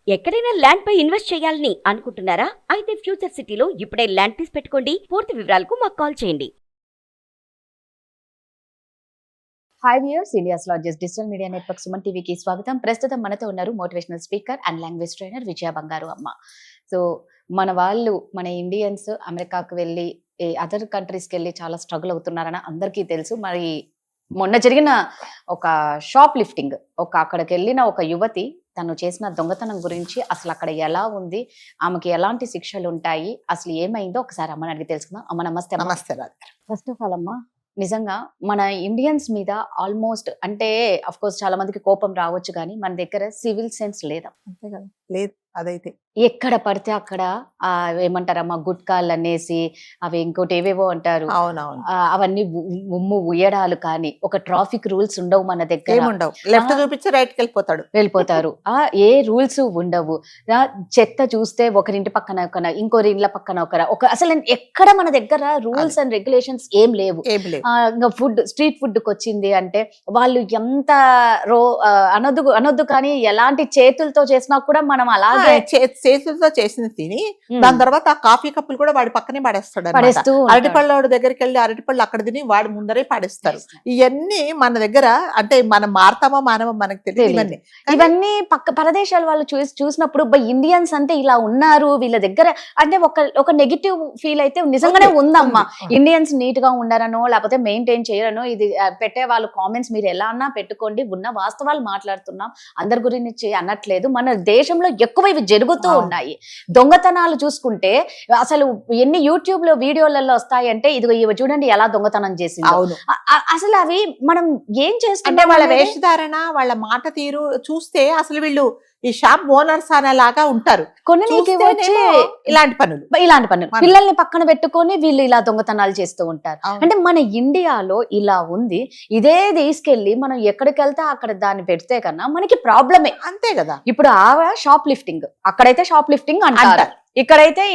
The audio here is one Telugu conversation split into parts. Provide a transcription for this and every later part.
ఎక్కడైనా ల్యాండ్ పై ఇన్వెస్ట్ చేయాలని అనుకుంటున్నారా? అయితే ఫ్యూచర్ సిటీలో ఇప్పుడే ల్యాండ్ తీసి పెట్టుకోండి. పూర్తి వివరాలకు మాకు కాల్ చేయండి. Hi viewers, India's largest digital media network Suman టీవీకి స్వాగతం. ప్రస్తుతం మనతో ఉన్నారు motivational speaker and language trainer Vijaya Bangaru Amma. So మన ఇండియన్స్ అమెరికాకు వెళ్ళి అదర్ కంట్రీస్కి వెళ్ళి చాలా స్ట్రగుల్ అవుతున్నారని అందరికీ తెలుసు. మరి మొన్న జరిగిన ఒక షాప్ లిఫ్టింగ్, అక్కడికి వెళ్ళిన ఒక యువతి తను చేసిన దొంగతనం గురించి, అసలు అక్కడ ఎలా ఉంది, ఆమెకి ఎలాంటి శిక్షలు ఉంటాయి, అసలు ఏమైందో ఒకసారి అమ్మని అడిగి తెలుసుకుందాం. అమ్మ నమస్తే. నమస్తే. ఫస్ట్ ఆఫ్ ఆల్ అమ్మ, నిజంగా మన ఇండియన్స్ మీద ఆల్మోస్ట్ అంటే అఫ్ కోర్స్ చాలా మందికి కోపం రావచ్చు, కానీ మన దగ్గర సివిల్ సెన్స్ లేదా? అంతే కదా, లేదు. అదైతే ఎక్కడ పడితే అక్కడ ఏమంటారమ్మా, గుట్కాలు అనేసి అవి ఇంకోటి ఏవేవో అంటారు. అవునవును. అవన్నీ ఉమ్ము ఉయ్యడాలు, కానీ ఒక ట్రాఫిక్ రూల్స్ ఉండవు మన దగ్గర. ఏముండవు, లెఫ్ట్ చూపించి రైట్ వెళ్ళిపోతారు. ఏ రూల్స్ ఉండవు. చెత్త చూస్తే ఒకరింటి పక్కన ఇంకోరి ఇండ్ల పక్కన అసలు ఎక్కడ మన దగ్గర రూల్స్ అండ్ రెగ్యులేషన్స్ ఏం లేవు. స్ట్రీట్ ఫుడ్ కి వచ్చింది అంటే వాళ్ళు ఎంత అనొద్దు కానీ ఎలాంటి చేతులతో చేసినా కూడా మనం అలాగే చేతులతో చేసింది తిని దాని తర్వాత ఆ కాఫీ కప్పులు కూడా వాడి పక్కనే పడేస్తాడు. అరటిపళ్ళ దగ్గరికి వెళ్ళి అరటిపళ్ళు అక్కడ తిని వాడి ముందరే పాడేస్తారు. ఇవన్నీ మన దగ్గర అంటే మనం మారతామో మానవో మనకు తెలియదు. ఇవన్నీ పరదేశాల వాళ్ళు చూసినప్పుడు ఇండియన్స్ అంటే ఇలా ఉన్నారు వీళ్ళ దగ్గర అంటే ఒక నెగిటివ్ ఫీల్ అయితే నిజంగానే ఉందమ్మా. ఇండియన్స్ నీట్ గా ఉండారనో లేకపోతే మెయింటైన్ చేయరనో, ఇది పెట్టే వాళ్ళు కామెంట్స్ మీరు ఎలా అన్నా పెట్టుకోండి, ఉన్న వాస్తవాలు మాట్లాడుతున్నాం, అందరి గురించి అనట్లేదు. మన దేశంలో ఎక్కువ ఇవి జరుగుతూ ఉన్నాయి. దొంగతనాలు చూసుకుంటే అసలు ఎన్ని యూట్యూబ్ లో వీడియోలలో వస్తాయంటే, ఇదిగో ఇవి చూడండి ఎలా దొంగతనం చేసింది. అసలు అవి మనం ఏం చేస్తుంటే వాళ్ళ వేషధారణ, వాళ్ళ మాట తీరు చూస్తే అసలు వీళ్ళు ఈ షాప్ ఓనర్స్ అనేలాగా ఉంటారు. ఇలాంటి పనులు పిల్లల్ని పక్కన పెట్టుకొని వీళ్ళు ఇలా దొంగతనాలు చేస్తూ ఉంటారు. అంటే మన ఇండియాలో ఇలా ఉంది. ఇదే తీసుకెళ్లి మనం ఎక్కడికి వెళ్తే అక్కడ దాన్ని పెడితే కన్నా మనకి ప్రాబ్లమే. అంతే కదా. ఇప్పుడు షాప్ లిఫ్టింగ్, అక్కడైతే షాప్ లిఫ్టింగ్ అంటారు, ఇక్కడైతే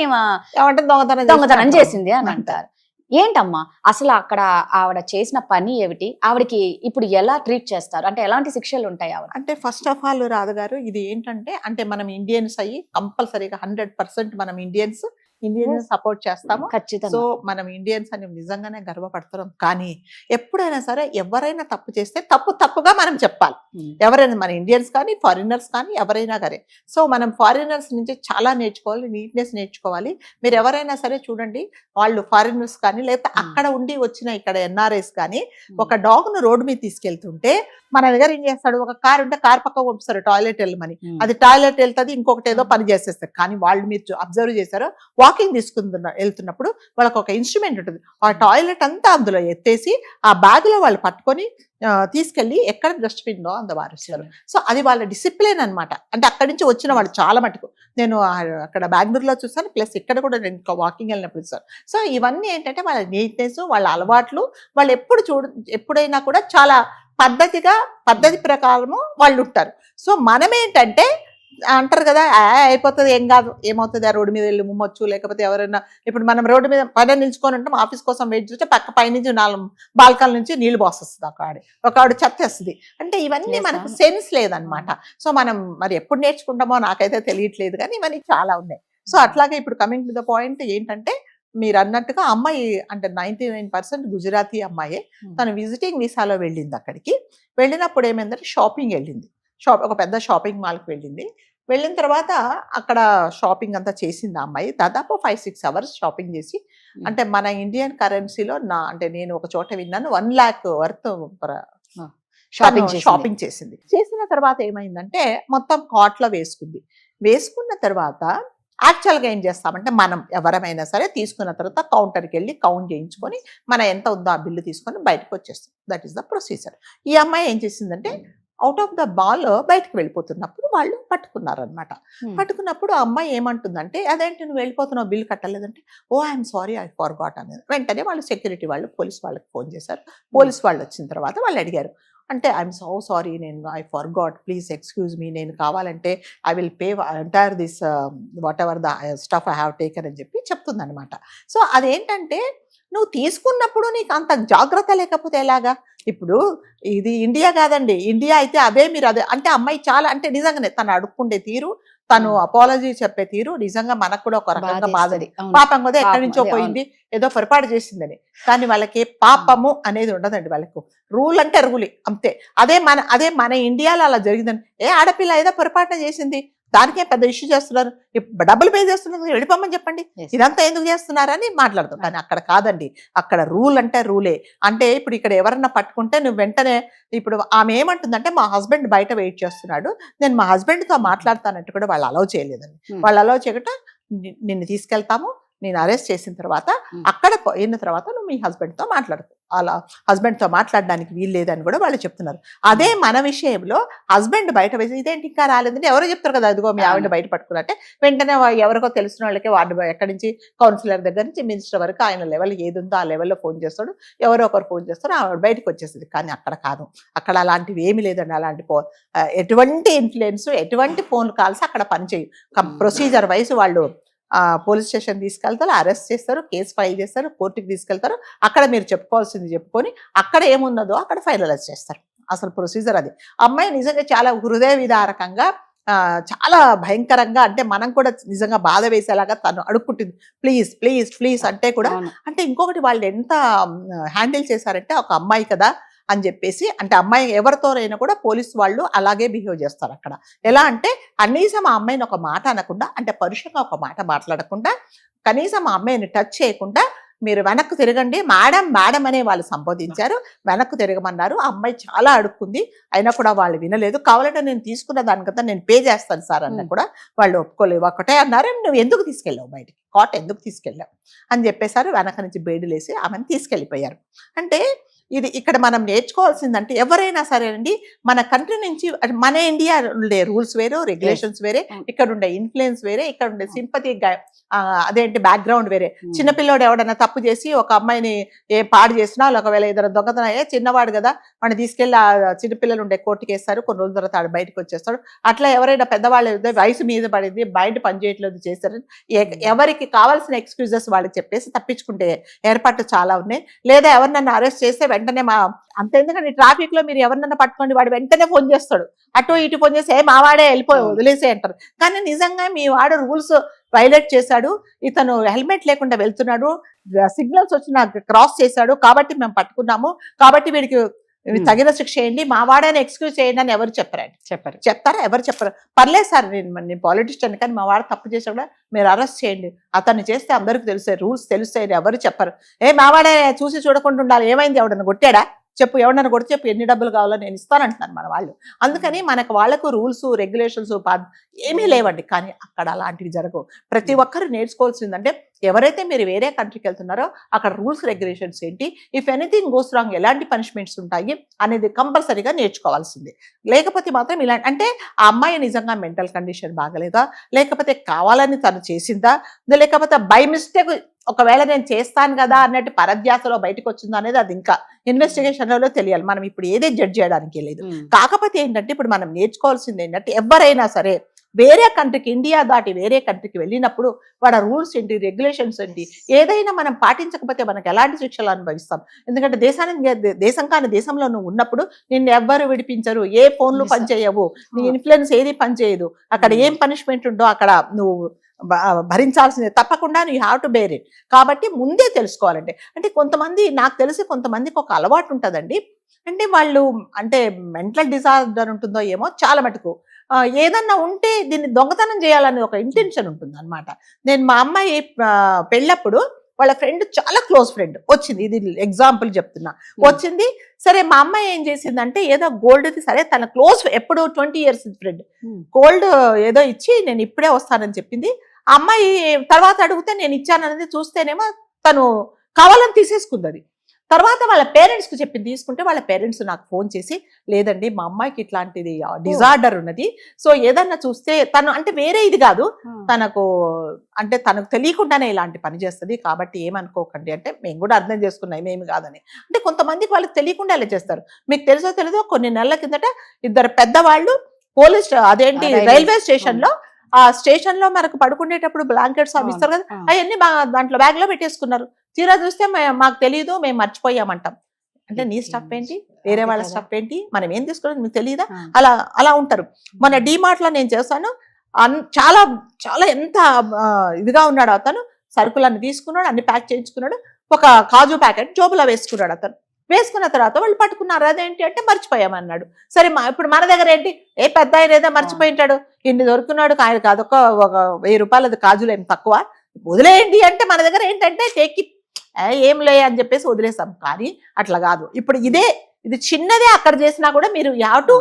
దొంగతనం చేసింది అని అంటారు. ఏంటమ్మా అసలు అక్కడ ఆవిడ చేసిన పని ఏమిటి? ఆవిడకి ఇప్పుడు ఎలా ట్రీట్ చేస్తారు? అంటే ఎలాంటి శిక్షలు ఉంటాయి ఆవిడ? అంటే ఫస్ట్ ఆఫ్ ఆల్ రాధ గారు, ఇది ఏంటంటే అంటే మనం ఇండియన్స్ అయ్యి కంపల్సరీగా 100% మనం ఇండియన్స్ సపోర్ట్ చేస్తాము. ఖచ్చితంగా. సో మనం ఇండియన్స్ అని నిజంగానే గర్వపడుతున్నాం. కానీ ఎప్పుడైనా సరే ఎవరైనా తప్పు చేస్తే తప్పుగా మనం చెప్పాలి. ఎవరైనా మన ఇండియన్స్ కానీ ఫారినర్స్ కానీ ఎవరైనా సరే. సో మనం ఫారినర్స్ నుంచి చాలా నేర్చుకోవాలి, నీట్నెస్ నేర్చుకోవాలి. మీరు ఎవరైనా సరే చూడంండి, వాళ్ళు ఫారినర్స్ కానీ లేకపోతే అక్కడ ఉండి వచ్చిన ఇక్కడ ఎన్ఆర్ఐస్ కానీ ఒక డాగ్ ను రోడ్డు మీద తీసుకెళ్తుంటే మన దగ్గర ఏం చేస్తాడు, ఒక కార్ ఉంటే కార్ పక్క పంపిస్తారు టాయిలెట్ వెళ్ళమని. అది టాయిలెట్ వెళ్తుంది, ఇంకొకటి ఏదో పని చేసేస్తారు. కానీ వాళ్ళు మీరు అబ్జర్వ్ చేశారో, వాకింగ్ వెళ్తున్నప్పుడు వాళ్ళకి ఒక ఇన్స్ట్రుమెంట్ ఉంటుంది. ఆ టాయిలెట్ అంతా అందులో ఎత్తేసి ఆ బ్యాగ్ లో వాళ్ళు పట్టుకొని తీసుకెళ్లి ఎక్కడ డస్ట్బిన్ లో అందవారుస్తారు. సో అది వాళ్ళ డిసిప్లిన్ అనమాట. అంటే అక్కడి నుంచి వచ్చిన వాళ్ళు చాలా మటుకు నేను అక్కడ బెంగళూరులో చూస్తాను, ప్లస్ ఇక్కడ కూడా నేను వాకింగ్ వెళ్ళినప్పుడు చూస్తాను. సో ఇవన్నీ ఏంటంటే వాళ్ళ నీట్నెస్, వాళ్ళ అలవాట్లు, వాళ్ళు ఎప్పుడైనా కూడా చాలా పద్ధతి ప్రకారము వాళ్ళు ఉంటారు. సో మనం ఏంటంటే అంటారు కదా, అయిపోతుంది ఏం కాదు, ఏమవుతుంది, ఆ రోడ్డు మీద వెళ్ళి ముమ్మొచ్చు, లేకపోతే ఎవరైనా ఇప్పుడు మనం రోడ్డు మీద పని నిల్చుకొని ఉంటాం, ఆఫీస్ కోసం వెయిట్ చేస్తే పక్క పైనుంచి 4 బాల్కాల నుంచి నీళ్లు పోస్తుంది ఒక ఆవిడ చెత్తేస్తుంది. అంటే ఇవన్నీ మనకు సెన్స్ లేదనమాట. సో మనం మరి ఎప్పుడు నేర్చుకుంటామో నాకైతే తెలియట్లేదు, కానీ ఇవన్నీ చాలా ఉన్నాయి. సో అట్లాగే ఇప్పుడు కమింగ్ టు ద పాయింట్ ఏంటంటే, మీరు అన్నట్టుగా అమ్మాయి అంటే 99% గుజరాతీ అమ్మాయే. తను విజిటింగ్ వీసాలో వెళ్ళింది. అక్కడికి వెళ్ళినప్పుడు ఏమైందంటే షాపింగ్ వెళ్ళింది. ఒక పెద్ద షాపింగ్ మాల్కి వెళ్ళిన తర్వాత అక్కడ షాపింగ్ అంతా చేసింది ఆ అమ్మాయి. దాదాపు 5-6 అవర్స్ షాపింగ్ చేసి, అంటే మన ఇండియన్ కరెన్సీలో అంటే నేను ఒక చోట విన్నాను 1 lakh వర్త్ షాపింగ్ చేసింది. చేసిన తర్వాత ఏమైందంటే మొత్తం కార్ట్లో వేసుకున్న తర్వాత యాక్చువల్గా ఏం చేస్తామంటే, మనం ఎవరమైనా సరే తీసుకున్న తర్వాత కౌంటర్కి వెళ్ళి కౌంట్ చేయించుకొని మన ఎంత ఉందో ఆ బిల్లు తీసుకొని బయటకు వచ్చేస్తాం. That is the procedure. ఈ అమ్మాయి ఏం చేసిందంటే అవుట్ ఆఫ్ ద బాల్ బయటకు వెళ్ళిపోతున్నప్పుడు వాళ్ళు పట్టుకున్నారనమాట. పట్టుకున్నప్పుడు ఆ అమ్మాయి ఏమంటుందంటే, అదేంటి నువ్వు వెళ్ళిపోతున్నావు, బిల్లు కట్టలేదంటే, ఓ ఐఎమ్ సారీ ఐ ఫర్గాట్ అనేది. వెంటనే వాళ్ళు సెక్యూరిటీ వాళ్ళు పోలీస్ వాళ్ళకి ఫోన్ చేశారు. పోలీస్ వాళ్ళు వచ్చిన తర్వాత వాళ్ళు అడిగారు, అంటే ఐఎమ్ సో సారీ, నేను I forgot, please excuse me, నేను కావాలంటే I will pay entire this what ever the stuff I have taken అని చెప్తుందనమాట. సో అదేంటంటే, నువ్వు తీసుకున్నప్పుడు నీకు అంత జాగ్రత్త లేకపోతే ఎలాగా? ఇప్పుడు ఇది ఇండియా కాదండి, ఇండియా అయితే అదే మీరు అదే అంటే అమ్మాయి చాలా అంటే నిజంగానే తను అడుక్కుండే తీరు, తను అపాలజీ చెప్పే తీరు నిజంగా మనకు కూడా ఒక రకంగా బాధది. పాపం కదా ఎక్కడి నుంచో పోయింది, ఏదో పొరపాటు చేసిందని. కానీ వాళ్ళకి పాపము అనేది ఉండదండి. వాళ్ళకు రూల్ అంటే రూలే అంతే. అదే మన ఇండియాలో అలా జరిగిందని, ఆడపిల్ల ఏదో పొరపాటున చేసింది, దానికే పెద్ద ఇష్యూ చేస్తున్నారు, డబ్బులు పే చేస్తున్నారు, వెళ్ళిపోమని చెప్పండి, ఇదంతా ఎందుకు చేస్తున్నారని మాట్లాడతాం. కానీ అక్కడ కాదండి, అక్కడ రూల్ అంటే రూలే. అంటే ఇప్పుడు ఇక్కడ ఎవరన్నా పట్టుకుంటే నువ్వు వెంటనే, ఇప్పుడు ఆమె ఏమంటుందంటే మా హస్బెండ్ బయట వెయిట్ చేస్తున్నాడు, నేను మా హస్బెండ్తో మాట్లాడతానంటే కూడా వాళ్ళు అలౌ చేయలేదండి. వాళ్ళు అలౌ చేయకుండా నిన్ను తీసుకెళ్తాము, నేను అరెస్ట్ చేసిన తర్వాత అక్కడ పోయిన తర్వాత నువ్వు మీ హస్బెండ్తో మాట్లాడుతావు, అలా హస్బెండ్తో మాట్లాడడానికి వీలు లేదని కూడా వాళ్ళు చెప్తున్నారు. అదే మన విషయంలో హస్బెండ్ బయట వేసి ఇదేంటి ఇంకా రాలేదంటే ఎవరో చెప్తారు కదా, అదిగో మీ ఆవిడ బయట పట్టుకున్నట్టే వెంటనే ఎవరికో తెలిసిన వాళ్ళకి వార్డు ఎక్కడి నుంచి కౌన్సిలర్ దగ్గర నుంచి మినిస్టర్ వరకు ఆయన లెవెల్ ఏది ఉందో ఆ లెవెల్లో ఫోన్ చేస్తాడు, ఎవరో ఒకరు ఫోన్ చేస్తారు, ఆవిడ బయటకు వచ్చేస్తుంది. కానీ అక్కడ కాదు, అక్కడ అలాంటివి ఏమీ లేదండి. అలాంటి ఎటువంటి ఇన్ఫ్లుయెన్స్, ఎటువంటి ఫోన్ కాల్స్ అక్కడ పనిచేయు. ప్రొసీజర్ వైజ్ వాళ్ళు పోలీస్ స్టేషన్ తీసుకెళ్తారు, అరెస్ట్ చేస్తారు, కేసు ఫైల్ చేస్తారు, కోర్టుకి తీసుకెళ్తారు. అక్కడ మీరు చెప్పుకోవాల్సింది చెప్పుకొని అక్కడ ఏమున్నదో అక్కడ ఫైనలైజ్ చేస్తారు. అసలు ప్రొసీజర్ అది. అమ్మాయి నిజంగా చాలా హృదయ విదారకంగా, చాలా భయంకరంగా, అంటే మనం కూడా నిజంగా బాధ వేసేలాగా తను అడుక్కుంటుంది, ప్లీజ్ ప్లీజ్ ప్లీజ్ అంటే కూడా. అంటే ఇంకొకటి వాళ్ళు ఎంత హ్యాండిల్ చేశారంటే, ఒక అమ్మాయి కదా అని చెప్పేసి, అంటే అమ్మాయి ఎవరితోనైనా కూడా పోలీసు వాళ్ళు అలాగే బిహేవ్ చేస్తారు అక్కడ. ఎలా అంటే కనీసం ఆ అమ్మాయిని ఒక మాట అనకుండా, అంటే పరుషంగా ఒక మాట మాట్లాడకుండా, కనీసం ఆ అమ్మాయిని టచ్ చేయకుండా మీరు వెనక్కు తిరగండి మేడం మేడం అనే వాళ్ళు సంబోధించారు, వెనక్కు తిరగమన్నారు. ఆ అమ్మాయి చాలా అడుక్కుంది, అయినా కూడా వాళ్ళు వినలేదు. కావాలంటే నేను తీసుకున్న దానికంతా నేను పే చేస్తాను సార్ అన్న కూడా వాళ్ళు ఒప్పుకోలేవు. ఒకటే అన్నారు, నువ్వు ఎందుకు తీసుకెళ్ళావు బయటికి, కోట ఎందుకు తీసుకెళ్ళావు అని చెప్పేశారు. వెనక నుంచి బేడులేసి ఆమెను తీసుకెళ్ళిపోయారు. అంటే ఇది ఇక్కడ మనం నేర్చుకోవాల్సిందంటే, ఎవరైనా సరేనండి మన కంట్రీ నుంచి, మన ఇండియా ఉండే రూల్స్ వేరు, రెగ్యులేషన్స్ వేరే, ఇక్కడ ఉండే ఇన్ఫ్లుయెన్స్ వేరే, ఇక్కడ ఉండే సింపతి అదేంటి బ్యాక్గ్రౌండ్ వేరే. చిన్నపిల్లోడు ఎవడన్నా తప్పు చేసి ఒక అమ్మాయిని పాడు చేసినా, ఒకవేళ ఏదైనా దొంగతనం చిన్నవాడు కదా వాడిని తీసుకెళ్ళి ఆ చిన్నపిల్లలు ఉండే కోర్టుకి వేస్తారు, కొన్ని రోజుల తర్వాత ఆడు బయటకు వచ్చేస్తాడు. అట్లా ఎవరైనా పెద్దవాళ్ళు వయసు మీద పడింది, బయట పనిచేయట్లేదు చేస్తారు, ఎవరికి కావాల్సిన ఎక్స్క్యూజెస్ వాళ్ళకి చెప్పేసి తప్పించుకుంటే ఏర్పాట్లు చాలా ఉన్నాయి. లేదా ఎవరినన్నా అరెస్ట్ చేస్తే వెంటనే అంత, ఎందుకంటే ట్రాఫిక్ లో మీరు ఎవరినన్నా పట్టుకోండి, వాడు వెంటనే ఫోన్ చేస్తాడు, అటు ఇటు ఫోన్ చేసి మా వాడే వెళ్ళిపోయి వదిలేసే అంటారు. కానీ నిజంగా మీ వాడు రూల్స్ వైలేట్ చేశాడు, ఇతను హెల్మెట్ లేకుండా వెళ్తున్నాడు, సిగ్నల్స్ వచ్చిన క్రాస్ చేశాడు కాబట్టి మేము పట్టుకున్నాము, కాబట్టి వీడికి తగిన శిక్ష చేయండి, మా వాడని ఎక్స్క్యూజ్ చేయండి అని ఎవరు చెప్పారండి? చెప్తారా? ఎవరు చెప్పరు. పర్లేదు సార్, నేను పాలిటిషియన్, కానీ మా వాడు తప్పు చేసా కూడా మీరు అరెస్ట్ చేయండి, అతన్ని చేస్తే అందరికి తెలుస్తాయి, రూల్స్ తెలుస్తాయని ఎవరు చెప్పరు. మా వాడే చూసి చూడకుండా ఉండాలి, ఏమైంది, ఎవడన్నా కొట్టాడా చెప్పు, ఎవడన్నా కొట్టి చెప్పు, ఎన్ని డబ్బులు కావాలో నేను ఇస్తానంటున్నాను మన వాళ్ళు. అందుకని వాళ్ళకు రూల్స్ రెగ్యులేషన్స్ ఏమీ లేవండి. కానీ అక్కడ అలాంటివి జరగవు. ప్రతి ఒక్కరు నేర్చుకోవాల్సిందంటే, ఎవరైతే మీరు వేరే కంట్రీకి వెళ్తున్నారో అక్కడ రూల్స్ రెగ్యులేషన్స్ ఏంటి, ఇఫ్ ఎనీథింగ్ గోస్ రాంగ్ ఎలాంటి పనిష్మెంట్స్ ఉంటాయి అనేది కంపల్సరీగా నేర్చుకోవాల్సిందే. లేకపోతే మాత్రం ఇలా, అంటే ఆ అమ్మాయి నిజంగా మెంటల్ కండిషన్ బాగలేదా, లేకపోతే కావాలని తను చేసిందా, లేకపోతే బై మిస్టేక్ ఒకవేళ నేను చేస్తాను కదా అన్నట్టు పరధ్యాసలో బయటకు వచ్చిందో అనేది అది ఇంకా ఇన్వెస్టిగేషన్లలో తెలియాలి. మనం ఇప్పుడు ఏదే జడ్జ్ చేయడానికి లేదు. కాకపోతే ఏంటంటే ఇప్పుడు మనం నేర్చుకోవాల్సింది ఏంటంటే, ఎవరైనా సరే వేరే కంట్రీకి, ఇండియా దాటి వేరే కంట్రీకి వెళ్ళినప్పుడు వాళ్ళ రూల్స్ ఏంటి, రెగ్యులేషన్స్ ఏంటి, ఏదైనా మనం పాటించకపోతే మనకు ఎలాంటి శిక్షలు అనుభవిస్తాం. ఎందుకంటే దేశం కాని దేశంలో నువ్వు ఉన్నప్పుడు నిన్ను ఎవ్వరు విడిపించరు, ఏ ఫోన్లు పనిచేయవు, నీ ఇన్ఫ్లుయెన్స్ ఏది పనిచేయదు, అక్కడ ఏం పనిష్మెంట్ ఉందో అక్కడ నువ్వు భరించాల్సిందే, తప్పకుండా you have to bear it. కాబట్టి ముందే తెలుసుకోవాలంటే, అంటే కొంతమంది, నాకు తెలిసి కొంతమందికి ఒక అలవాటు ఉంటుందండి, అంటే వాళ్ళు అంటే మెంటల్ డిజార్డర్ ఉంటుందో ఏమో చాలా మటుకు, ఏదన్నా ఉంటే దీన్ని దొంగతనం చేయాలని ఒక ఇంటెన్షన్ ఉంటుంది అనమాట. నేను మా అమ్మాయి పెళ్ళప్పుడు వాళ్ళ ఫ్రెండ్, చాలా క్లోజ్ ఫ్రెండ్ వచ్చింది, ఇది ఎగ్జాంపుల్ చెప్తున్నా, వచ్చింది. సరే మా అమ్మాయి ఏం చేసిందంటే, ఏదో గోల్డ్ది, సరే తన క్లోజ్ ఎప్పుడు 20 years ఫ్రెండ్, గోల్డ్ ఏదో ఇచ్చి నేను ఇప్పుడే వస్తానని చెప్పింది. ఆ అమ్మాయి తర్వాత అడిగితే నేను ఇచ్చాననేది చూస్తేనేమో తను కావాలని తీసేసుకుంది. అది తర్వాత వాళ్ళ పేరెంట్స్కి చెప్పింది, తీసుకుంటే వాళ్ళ పేరెంట్స్ నాకు ఫోన్ చేసి, లేదండి మా అమ్మాయికి ఇట్లాంటిది డిజార్డర్ ఉన్నది, సో ఏదన్నా చూస్తే తను, అంటే వేరే ఇది కాదు, తనకు అంటే తనకు తెలియకుండానే ఇలాంటి పని చేస్తుంది, కాబట్టి ఏమనుకోకండి అంటే, మేము కూడా అర్థం చేసుకున్నాం ఏమి కాదని. అంటే కొంతమందికి వాళ్ళకి తెలియకుండా ఇలా చేస్తారు. మీకు తెలుసో తెలీదో, కొన్ని నెలల కిందట ఇద్దరు పెద్దవాళ్ళు పోలీస్, అదేంటి రైల్వే స్టేషన్లో, ఆ స్టేషన్ లో మనకు పడుకునేటప్పుడు బ్లాంకెట్స్ అవి ఇస్తారు కదా, అవన్నీ దాంట్లో బ్యాగ్ లో పెట్టేసుకున్నారు. తీరా చూస్తే మాకు తెలియదు, మేము మర్చిపోయామంటాం. అంటే నీ స్టఫ్ ఏంటి, వేరే వాళ్ళ స్టఫ్ ఏంటి, మనం ఏం తీసుకోలేదు మీకు తెలియదా, అలా ఉంటారు. మన డిమార్ట్ లో నేను చేశాను, చాలా చాలా ఎంత ఇదిగా ఉన్నాడు అతను. సరుకులన్నీ తీసుకున్నాడు, అన్ని ప్యాక్ చేయించుకున్నాడు, ఒక కాజు ప్యాకెట్ జోబులో వేసుకున్నాడు అతను. వేసుకున్న తర్వాత వాళ్ళు పట్టుకున్నారు. అదేంటి అంటే మర్చిపోయామన్నాడు. సరే ఇప్పుడు మన దగ్గర ఏంటి, ఏ పెద్ద ఆయన ఏదో మర్చిపోయింటాడు, ఇన్ని దొరుకున్నాడు, ఆయనకు అదొక ఒక 1000 రూపాయలు అది కాజులు ఏం తక్కువ, వదిలేయండి అంటే మన దగ్గర ఏంటంటే టేక్ ఇట్, ఏం లే అని చెప్పేసి వదిలేసాం. కానీ అట్లా కాదు. ఇప్పుడు ఇది చిన్నదే అక్కడ చేసినా కూడా మీరు you have to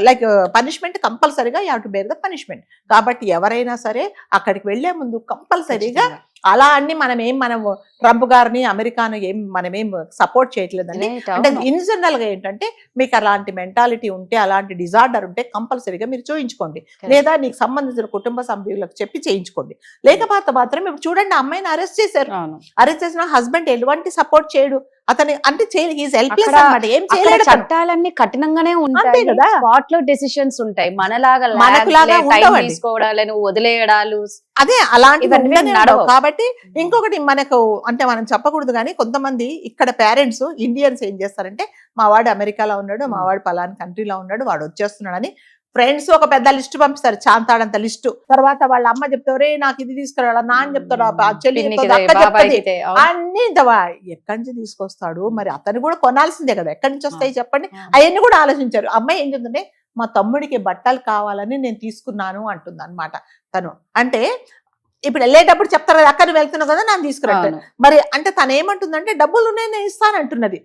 like punishment కంపల్సరీగా you have to bear the punishment. కాబట్టి ఎవరైనా సరే అక్కడికి వెళ్లే ముందు కంపల్సరీగా అలా అన్ని మనం ట్రంప్ గారిని అమెరికాను మనమేం సపోర్ట్ చేయట్లేదండి. అంటే ఇన్ జనరల్ గా ఏంటంటే మీకు అలాంటి మెంటాలిటీ ఉంటే, అలాంటి డిజార్డర్ ఉంటే కంపల్సరీగా మీరు చూయించుకోండి, లేదా నీకు సంబంధించిన కుటుంబ సభ్యులకు చెప్పి చేయించుకోండి. లేకపోతే మాత్రం ఇప్పుడు చూడండి, అమ్మాయిని అరెస్ట్ చేశారు. అరెస్ట్ చేసిన హస్బెండ్ ఎటువంటి సపోర్ట్ చేయడు అతని, అంటే ఏం చేయలేడు. చట్టాలన్నీ కఠినంగానే ఉంటాయి కదా, స్పాట్ లో డెసిషన్స్ ఉంటాయి. మనలాగా తీసుకోవడాలను వదిలేయడాలు అదే అలాంటివి కాబట్టి ఇంకొకటి మనకు అంటే మనం చెప్పకూడదు కానీ కొంతమంది ఇక్కడ పేరెంట్స్ ఇండియన్స్ ఏం చేస్తారంటే, మా వాడు అమెరికాలో ఉన్నాడు, మా వాడు పలానా కంట్రీలో ఉన్నాడు, వాడు వచ్చేస్తున్నాడు అని ఫ్రెండ్స్ ఒక పెద్ద లిస్ట్ పంపిస్తారు, చాంతాడంత లిస్ట్. తర్వాత వాళ్ళ అమ్మ చెప్తారు, నాకు ఇది తీసుకురావాలా, నాన్న చెప్తాడు, చెల్లి అక్క చెప్తుంది, అన్ని ఎక్కడి నుంచి తీసుకొస్తాడు, మరి అతను కూడా కొనాల్సిందే కదా, ఎక్కడి నుంచి వస్తాయి చెప్పండి. అవన్నీ కూడా ఆలోచించారు. అమ్మాయి ఏం చెప్తుంటే, మా తమ్ముడికి బట్టలు కావాలని నేను తీసుకున్నాను అంటుంది అనమాట తను. అంటే ఇప్పుడు వెళ్ళేటప్పుడు చెప్తారు కదా, అక్కడ వెళ్తున్నావు కదా నన్ను తీసుకురంటాను. మరి అంటే తను ఏమంటుందంటే, డబ్బులు ఉన్నాయి నేను ఇస్తానంటున్నది.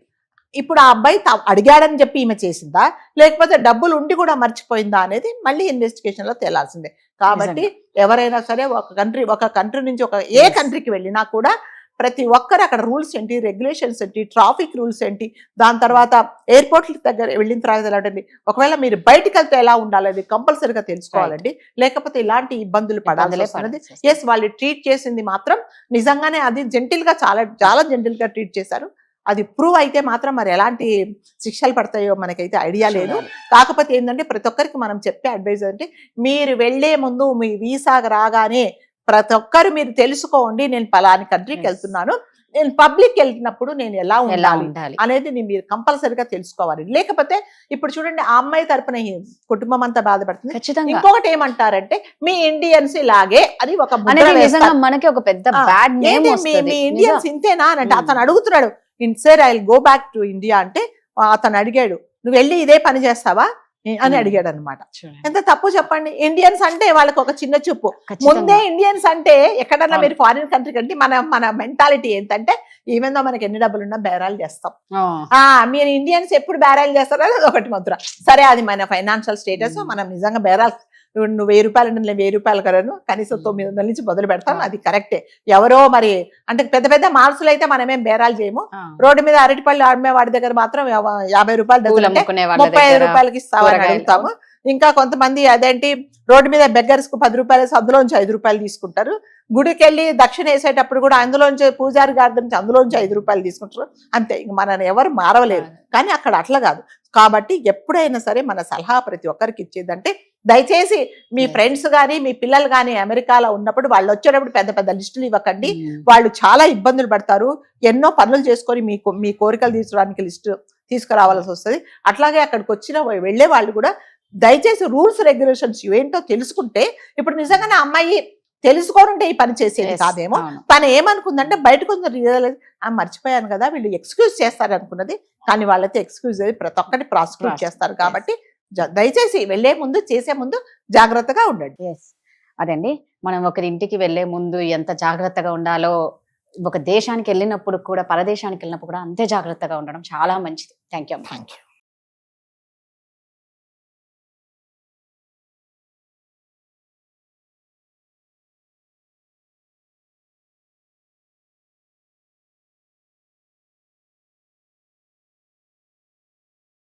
ఇప్పుడు ఆ అబ్బాయి అడిగాడని చెప్పి ఈమె చేసిందా, లేకపోతే డబ్బులు ఉండి కూడా మర్చిపోయిందా అనేది మళ్ళీ ఇన్వెస్టిగేషన్ లో తేలాల్సిందే. కాబట్టి ఎవరైనా సరే ఒక కంట్రీ నుంచి ఏ కంట్రీకి వెళ్ళినా కూడా ప్రతి ఒక్కరు అక్కడ రూల్స్ ఏంటి, రెగ్యులేషన్స్ ఏంటి, ట్రాఫిక్ రూల్స్ ఏంటి, దాని తర్వాత ఎయిర్పోర్ట్ దగ్గర వెళ్ళిన తర్వాత ఎలాంటి, ఒకవేళ మీరు బయటకు వెళ్తే ఎలా ఉండాలి అది కంపల్సరీగా తెలుసుకోవాలండి. లేకపోతే ఇలాంటి ఇబ్బందులు పడాల్సి వస్తున్నది. ఎస్, వాళ్ళు ట్రీట్ చేసింది మాత్రం నిజంగానే అది జెంటిల్ గా, చాలా చాలా జెంటిల్ గా ట్రీట్ చేశారు. అది ప్రూవ్ అయితే మాత్రం మరి ఎలాంటి శిక్షలు పడతాయో మనకైతే ఐడియా లేదు. కాకపోతే ఏంటంటే ప్రతి ఒక్కరికి మనం చెప్పే అడ్వైజ్ అంటే, మీరు వెళ్లే ముందు మీ వీసా రాగానే ప్రతి ఒక్కరు మీరు తెలుసుకోండి, నేను పలాని కంట్రీకి వెళ్తున్నాను, నేను పబ్లిక్ వెళ్తున్నప్పుడు నేను ఎలా ఉండాలి అనేది మీరు కంపల్సరీగా తెలుసుకోవాలి. లేకపోతే ఇప్పుడు చూడండి, ఆ అమ్మాయి తరపున కుటుంబం అంతా బాధపడుతుంది. ఇంకొకటి ఏమంటారంటే, మీ ఇండియన్స్ ఇలాగే అని ఒక మనకి ఒక పెద్ద బ్యాడ్ నేమ్, మీ ఇండియన్స్ ఇంతేనా అని అంటే అతను అడుగుతున్నాడు. Sir I will go back to India అంటే అతను అడిగాడు, నువ్వు వెళ్ళి ఇదే పని చేస్తావా అని అడిగాడు అనమాట. ఎంత తప్పు చెప్పండి. ఇండియన్స్ అంటే వాళ్ళకి ఒక చిన్న చూపు. ముందే ఇండియన్స్ అంటే ఎక్కడన్నా మీరు ఫారిన్ కంట్రీ కంటే మన మెంటాలిటీ ఏంటంటే, ఈవెన్ దో మనకి ఎన్ని డబ్బులున్నా బేరాలు చేస్తాం. మీరు ఇండియన్స్ ఎప్పుడు బేరాలు చేస్తారో అది ఒకటి మాత్రం. సరే, అది మన ఫైనాన్షియల్ స్టేటస్, మనం నిజంగా బేరాలు, నువ్వు 1000 రూపాయలు అంటే నేను 1000 రూపాయలు కలను కనీసం 900 నుంచి మొదలు పెడతాను, అది కరెక్టే. ఎవరో మరి అంటే పెద్ద పెద్ద మార్సులు అయితే మనమేం బేరాలు చేయము. రోడ్డు మీద అరటిపళ్ళు అమ్మే వాడి దగ్గర మాత్రం 50 రూపాయలు 35 రూపాయలకి ఇస్తామని అడుగుతాము. ఇంకా కొంతమంది అదేంటి రోడ్డు మీద బెగ్గర్స్ కు 10 రూపాయలు, అందులోంచి 5 రూపాయలు తీసుకుంటారు. గుడికి వెళ్ళి దక్షిణ వేసేటప్పుడు కూడా అందులోంచి పూజారి గారి నుంచి అందులోంచి 5 రూపాయలు తీసుకుంటారు. అంతే, ఇంక మనని ఎవరు మారవలేరు. కానీ అక్కడ అట్లా కాదు. కాబట్టి ఎప్పుడైనా సరే మన సలహా ప్రతి ఒక్కరికి ఇచ్చేదంటే, దయచేసి మీ ఫ్రెండ్స్ కానీ మీ పిల్లలు కానీ అమెరికాలో ఉన్నప్పుడు వాళ్ళు వచ్చేటప్పుడు పెద్ద పెద్ద లిస్టులు ఇవ్వకండి. వాళ్ళు చాలా ఇబ్బందులు పడతారు. ఎన్నో పనులు చేసుకొని మీ కోరికలు తీర్చడానికి లిస్టు తీసుకురావాల్సి వస్తుంది. అట్లాగే అక్కడికి వచ్చిన వెళ్లే వాళ్ళు కూడా దయచేసి రూల్స్ రెగ్యులేషన్స్ ఏంటో తెలుసుకుంటే, ఇప్పుడు నిజంగానే అమ్మాయి తెలుసుకోనుంటే ఈ పని చేసేది కాదేమో. తను ఏమనుకుందంటే బయటకు రియలైజ్ మర్చిపోయాను కదా, వీళ్ళు ఎక్స్క్యూజ్ చేస్తారు అనుకున్నది. కానీ వాళ్ళైతే ఎక్స్క్యూజ్ ప్రతి ఒక్కటి ప్రాసిక్యూట్ చేస్తారు. కాబట్టి దయచేసి వెళ్లే ముందు, చేసే ముందు జాగ్రత్తగా ఉండండి. అదండి, మనం ఒకరి ఇంటికి వెళ్లే ముందు ఎంత జాగ్రత్తగా ఉండాలో, ఒక దేశానికి వెళ్ళినప్పుడు కూడా, పరదేశానికి వెళ్ళినప్పుడు కూడా అంతే జాగ్రత్తగా ఉండడం చాలా మంచిది. Thank you.